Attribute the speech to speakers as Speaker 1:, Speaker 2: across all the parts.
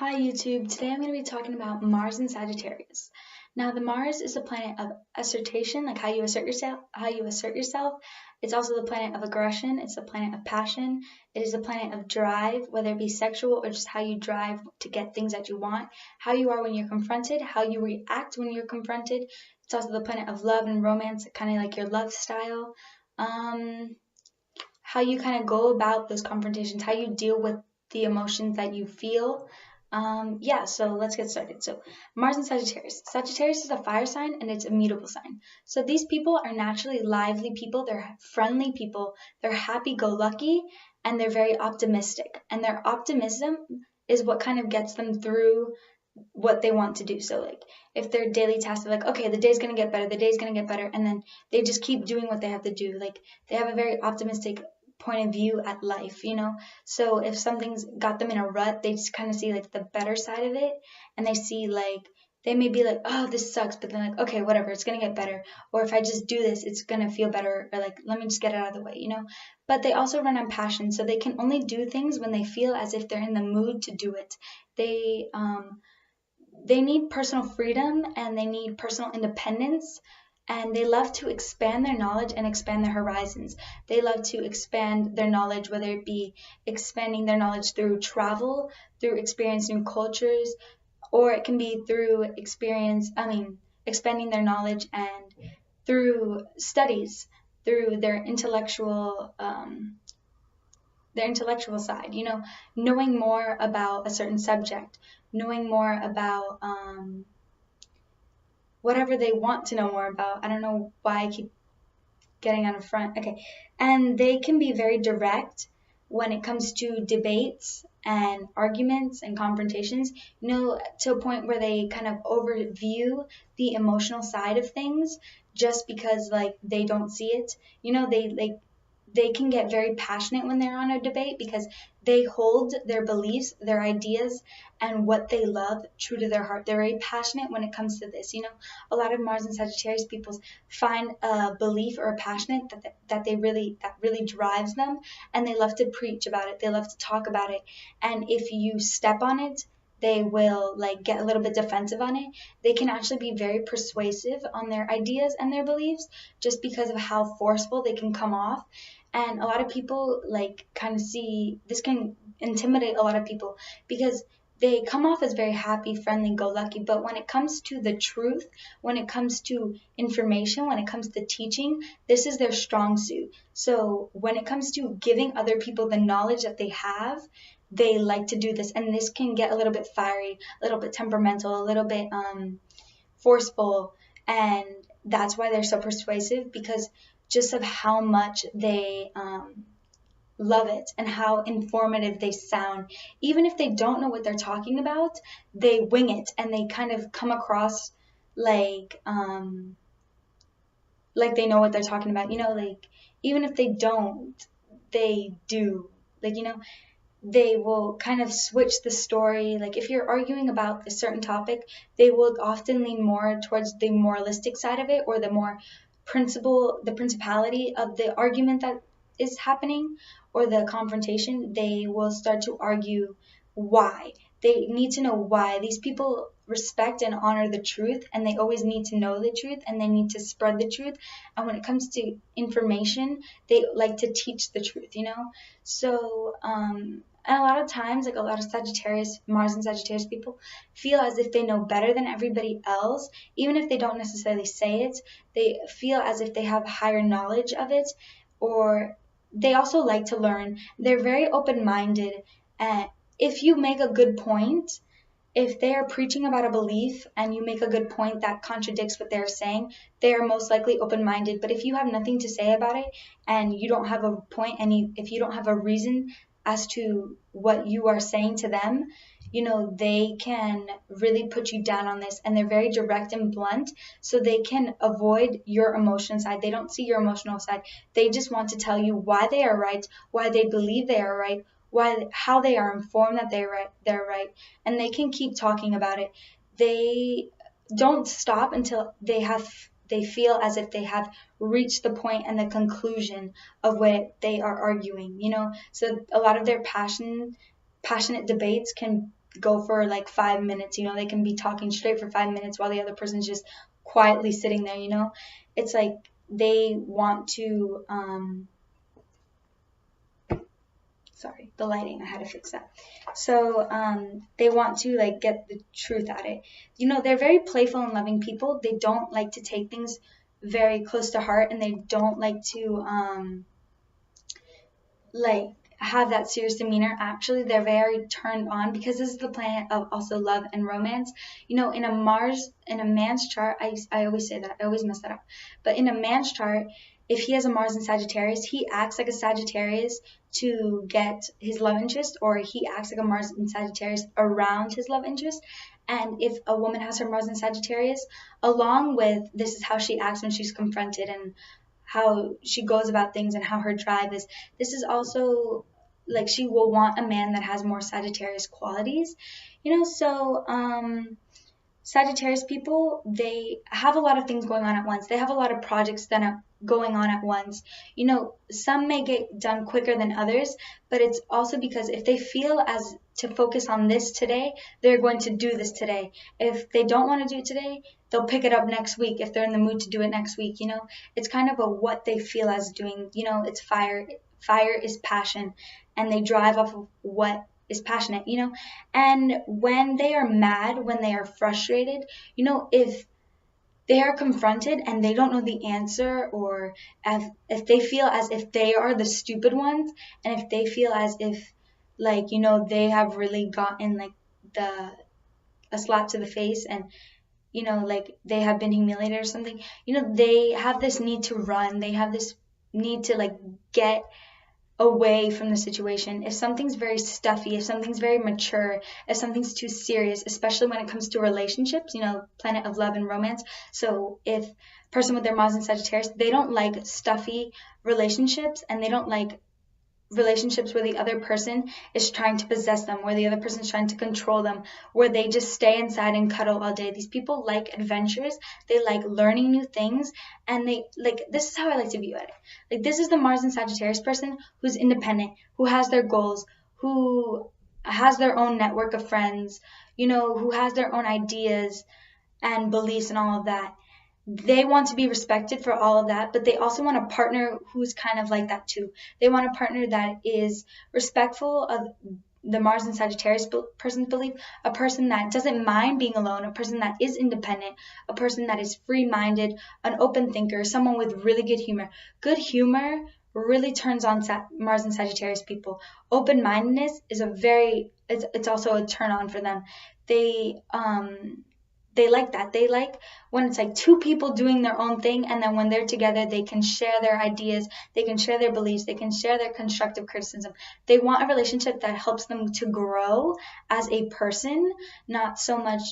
Speaker 1: Hi YouTube, today I'm going to be talking about Mars and Sagittarius. Now the Mars is a planet of assertion, like how you assert yourself. It's also the planet of aggression, it's the planet of passion, it is the planet of drive, whether it be sexual or just how you drive to get things that you want, how you are when you're confronted, how you react when you're confronted. It's also the planet of love and romance, kind of like your love style, how you kind of go about those confrontations, how you deal with the emotions that you feel. So let's get started. So Mars and Sagittarius. Sagittarius is a fire sign and it's a mutable sign. So these people are naturally lively people. They're friendly people. They're happy-go-lucky and they're very optimistic. And their optimism is what kind of gets them through what they want to do. So like if their daily tasks are like, okay, the day's gonna get better, and then they just keep doing what they have to do. Like they have a very optimistic point of view at life, you know. So if something's got them in a rut, they just kind of see like the better side of it, and they see like they may be like, oh, this sucks, but then like, okay, whatever, it's gonna get better, or if I just do this, it's gonna feel better, or like let me just get it out of the way, you know. But they also run on passion, so they can only do things when they feel as if they're in the mood to do it. They need personal freedom and they need personal independence, and they love to expand their knowledge and expand their horizons. They love to expand their knowledge, whether it be expanding their knowledge through travel, through experiencing new cultures, or it can be through expanding their knowledge and through studies, through their intellectual side, you know, knowing more about a certain subject, knowing more about whatever they want to know more about. I don't know why I keep getting on the front. Okay. And they can be very direct when it comes to debates and arguments and confrontations, you know, to a point where they kind of overview the emotional side of things just because like they don't see it. You know, they can get very passionate when they're on a debate because they hold their beliefs, their ideas, and what they love true to their heart. They're very passionate when it comes to this. You know, a lot of Mars and Sagittarius people find a belief or a passion that really drives them, and they love to preach about it. They love to talk about it. And if you step on it, they will like get a little bit defensive on it. They can actually be very persuasive on their ideas and their beliefs just because of how forceful they can come off. And a lot of people like kind of see this can intimidate a lot of people because they come off as very happy, friendly, go-lucky, but when it comes to the truth, when it comes to information, when it comes to teaching, this is their strong suit. So when it comes to giving other people the knowledge that they have, they like to do this, and this can get a little bit fiery, a little bit temperamental, a little bit forceful, and that's why they're so persuasive, because just of how much they love it and how informative they sound. Even if they don't know what they're talking about, they wing it and they kind of come across like they know what they're talking about. You know, like even if they don't, they do. Like, you know, they will kind of switch the story. Like if you're arguing about a certain topic, they will often lean more towards the moralistic side of it, or the more principality of the argument that is happening, or the confrontation. They will start to argue why. They need to know why. These people respect and honor the truth, and they always need to know the truth, and they need to spread the truth. And when it comes to information, they like to teach the truth, you know? So, and a lot of times, like a lot of Mars and Sagittarius people feel as if they know better than everybody else, even if they don't necessarily say it. They feel as if they have higher knowledge of it, or they also like to learn. They're very open-minded, and if you make a good point, if they are preaching about a belief and you make a good point that contradicts what they're saying, they are most likely open-minded. But if you have nothing to say about it and you don't have a point, and if you don't have a reason as to what you are saying to them, you know, they can really put you down on this, and they're very direct and blunt, so they can avoid your emotional side. They don't see your emotional side. They just want to tell you why they are right, why they believe they are right, how they are informed that they're right, and they can keep talking about it. They don't stop until they feel as if they have reached the point and the conclusion of what they are arguing, you know. So a lot of their passionate debates can go for like 5 minutes, they can be talking straight for 5 minutes while the other person's just quietly sitting there. It's like they want to sorry, the lighting, I had to fix that. So they want to like get the truth at it. They're very playful and loving people. They don't like to take things very close to heart, and they don't like to like have that serious demeanor. Actually, they're very turned on, because this is the planet of also love and romance. In a man's chart, I always say that, I always mess that up, but in a man's chart, if he has a Mars in Sagittarius, he acts like a Sagittarius to get his love interest, or he acts like a Mars in Sagittarius around his love interest. And if a woman has her Mars in Sagittarius, along with this is how she acts when she's confronted, and how she goes about things, and how her drive is, this is also like she will want a man that has more Sagittarius qualities. So Sagittarius people, they have a lot of things going on at once. They have a lot of projects that are going on at once. Some may get done quicker than others, but it's also because if they feel as to focus on this today, they're going to do this today. If they don't want to do it today, they'll pick it up next week if they're in the mood to do it next week. It's kind of a what they feel as doing. It's fire. Fire is passion, and they drive off of what is passionate, and when they are mad, when they are frustrated, if they are confronted and they don't know the answer, or if they feel as if they are the stupid ones, and if they feel as if they have really gotten like a slap to the face, and like they have been humiliated or something, they have this need to run, they have this need to like get away from the situation. If something's very stuffy, if something's very mature, if something's too serious, especially when it comes to relationships, planet of love and romance. So if a person with their Mars in Sagittarius, they don't like stuffy relationships, and they don't like relationships where the other person is trying to possess them, where the other person is trying to control them, where they just stay inside and cuddle all day. These people like adventures, they like learning new things, and they like, this is how I like to view it. Like, this is the Mars and Sagittarius person who's independent, who has their goals, who has their own network of friends, who has their own ideas and beliefs and all of that. They want to be respected for all of that, but they also want a partner who's kind of like that too. They want a partner that is respectful of the Mars and Sagittarius person's belief, a person that doesn't mind being alone, a person that is independent, a person that is free-minded, an open thinker, someone with really good humor. Good humor really turns on Mars and Sagittarius people. Open-mindedness is it's also a turn on for them. They like that. They like when it's like two people doing their own thing, and then when they're together, they can share their ideas, they can share their beliefs, they can share their constructive criticism. They want a relationship that helps them to grow as a person, not so much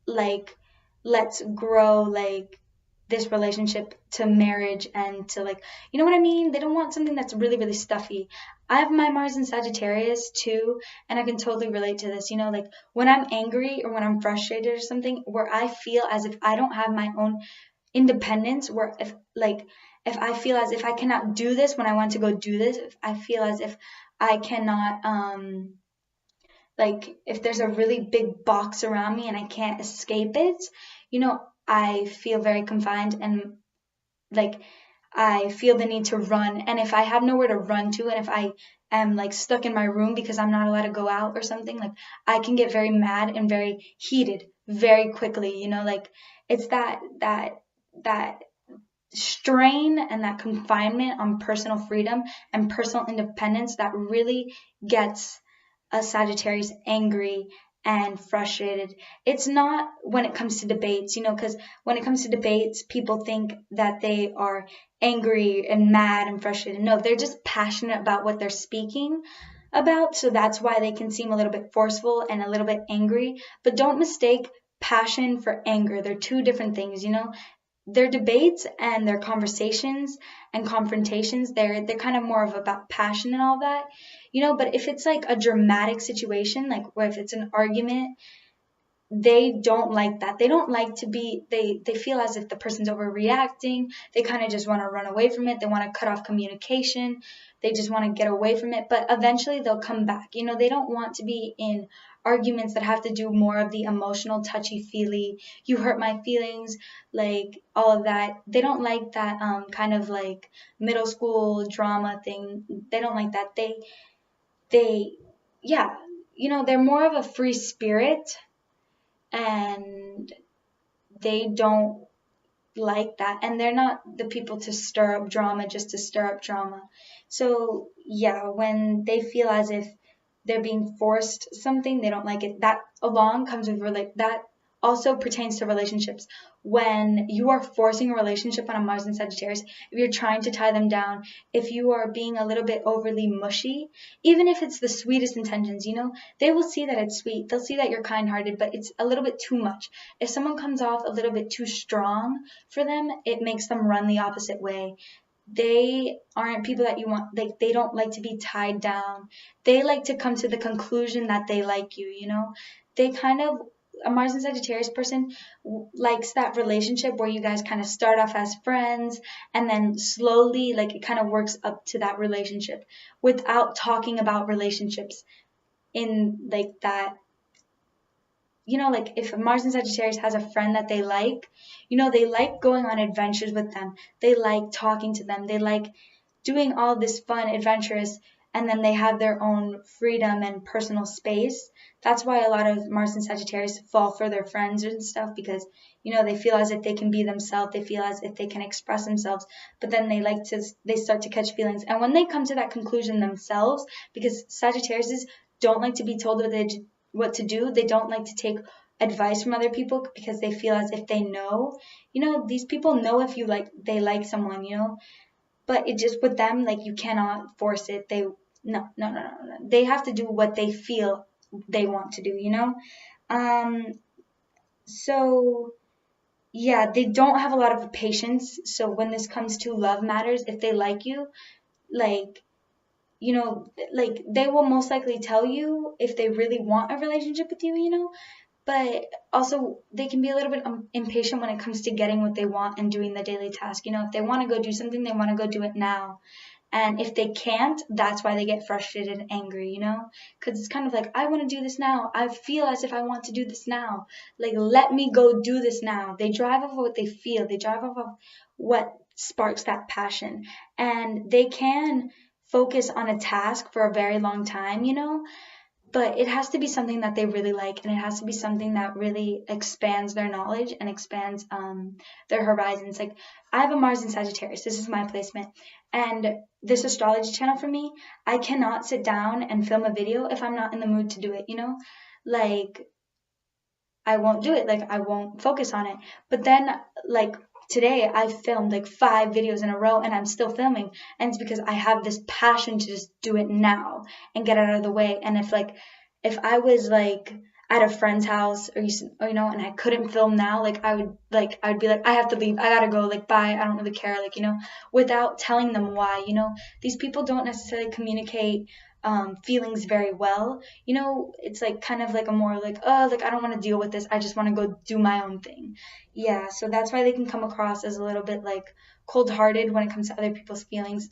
Speaker 1: like, let's grow like this relationship to marriage and to like, you know what I mean? They don't want something that's really, really stuffy. I have my Mars in Sagittarius too, and I can totally relate to this. Like when I'm angry or when I'm frustrated or something, where I feel as if I don't have my own independence, where if I feel as if I cannot do this when I want to go do this, if I feel as if I cannot like if there's a really big box around me and I can't escape it, I feel very confined, and like I feel the need to run. And if I have nowhere to run to, and if I am like stuck in my room because I'm not allowed to go out or something, like I can get very mad and very heated very quickly, like it's that strain and that confinement on personal freedom and personal independence that really gets a Sagittarius angry and frustrated. It's not when it comes to debates, because when it comes to debates, people think that they are angry and mad and frustrated. No, they're just passionate about what they're speaking about, so that's why they can seem a little bit forceful and a little bit angry. But don't mistake passion for anger. They're two different things, Their debates and their conversations and confrontations, they're kind of more of about passion and all that, but if it's like a dramatic situation, like where if it's an argument, they don't like that. They don't like to be, they feel as if the person's overreacting. They kind of just want to run away from it. They want to cut off communication. They just want to get away from it. But eventually they'll come back. You know, they don't want to be in arguments that have to do more of the emotional, touchy-feely, you hurt my feelings, like all of that. They don't like that kind of like middle school drama thing. They don't like that. Yeah, you know, they're more of a free spirit, and they don't like that, and they're not the people to stir up drama just to stir up drama. So yeah, when they feel as if they're being forced something, they don't like it. That along comes with that also pertains to relationships. When you are forcing a relationship on a Mars and Sagittarius, if you're trying to tie them down, if you are being a little bit overly mushy, even if it's the sweetest intentions, you know, they will see that it's sweet. They'll see that you're kind-hearted, but it's a little bit too much. If someone comes off a little bit too strong for them, it makes them run the opposite way. They aren't people that you want, like, they don't like to be tied down. They like to come to the conclusion that they like you, you know? They kind of, a Mars and Sagittarius person likes that relationship where you guys kind of start off as friends and then slowly, like, it kind of works up to that relationship without talking about relationships in, like, that. You know, like if Mars and Sagittarius has a friend that they like, you know, they like going on adventures with them. They like talking to them. They like doing all this fun, adventurous, and then they have their own freedom and personal space. That's why a lot of Mars and Sagittarius fall for their friends and stuff, because, you know, they feel as if they can be themselves. They feel as if they can express themselves, but then they start to catch feelings. And when they come to that conclusion themselves, because Sagittarius don't like to be told what to do. They don't like to take advice from other people because they feel as if they know. You know, these people know if they like someone, you know. But it just, with them, like, you cannot force it. No. They have to do what they feel they want to do, you know. So yeah, they don't have a lot of patience. So when this comes to love matters, if they like you, like, you know, like, they will most likely tell you if they really want a relationship with you, you know, but also they can be a little bit impatient when it comes to getting what they want and doing the daily task. You know, if they want to go do something, they want to go do it now. And if they can't, that's why they get frustrated and angry, you know, because it's kind of like, I want to do this now. I feel as if I want to do this now. Like, let me go do this now. They drive off of what they feel. They drive off of what sparks that passion. And they can focus on a task for a very long time, you know, but it has to be something that they really like, and it has to be something that really expands their knowledge and expands their horizons. Like, I have a Mars in Sagittarius. This is my placement. And this astrology channel for me, I cannot sit down and film a video if I'm not in the mood to do it, you know? Like, I won't do it. Like, I won't focus on it. But then, like, today I filmed like 5 videos in a row, and I'm still filming, and it's because I have this passion to just do it now and get it out of the way. And if I was like at a friend's house or you know, and I couldn't film now, like, I'd be like, I have to leave, I gotta go, like, bye, I don't really care, like, you know, without telling them why. You know, these people don't necessarily communicate feelings very well. You know, it's like kind of like a more like, oh, like, I don't want to deal with this, I just want to go do my own thing. Yeah, so that's why they can come across as a little bit like cold-hearted when it comes to other people's feelings.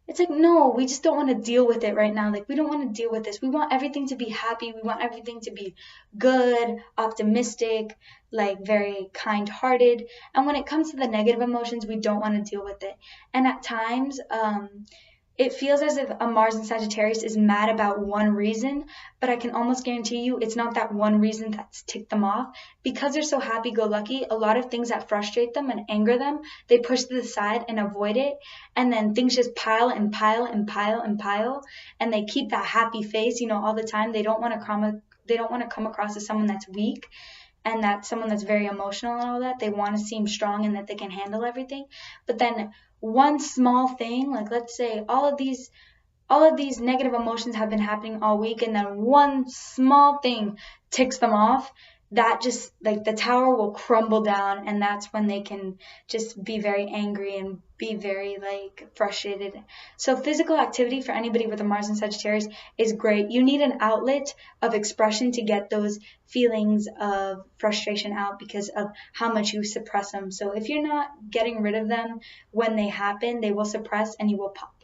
Speaker 1: It's like, no, we just don't want to deal with it right now. Like, we don't want to deal with this. We want everything to be happy. We want everything to be good, optimistic, like, very kind-hearted. And when it comes to the negative emotions, we don't want to deal with it. And at times, it feels as if a Mars in Sagittarius is mad about one reason, but I can almost guarantee you it's not that one reason that's ticked them off. Because they're so happy-go-lucky, a lot of things that frustrate them and anger them, they push to the side and avoid it, and then things just pile and pile and pile and pile, and they keep that happy face, you know, all the time. They don't want to come across as someone that's weak, and that's someone that's very emotional and all that. They want to seem strong and that they can handle everything. But then one small thing, like, let's say all of these negative emotions have been happening all week, and then one small thing ticks them off, that just, like, the tower will crumble down, and that's when they can just be very angry and be very, like, frustrated. So physical activity for anybody with a Mars in Sagittarius is great. You need an outlet of expression to get those feelings of frustration out because of how much you suppress them. So if you're not getting rid of them when they happen, they will suppress and you will pop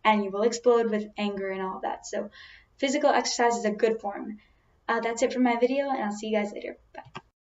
Speaker 1: and you will explode with anger and all that. So physical exercise is a good form. That's it for my video, and I'll see you guys later. Bye.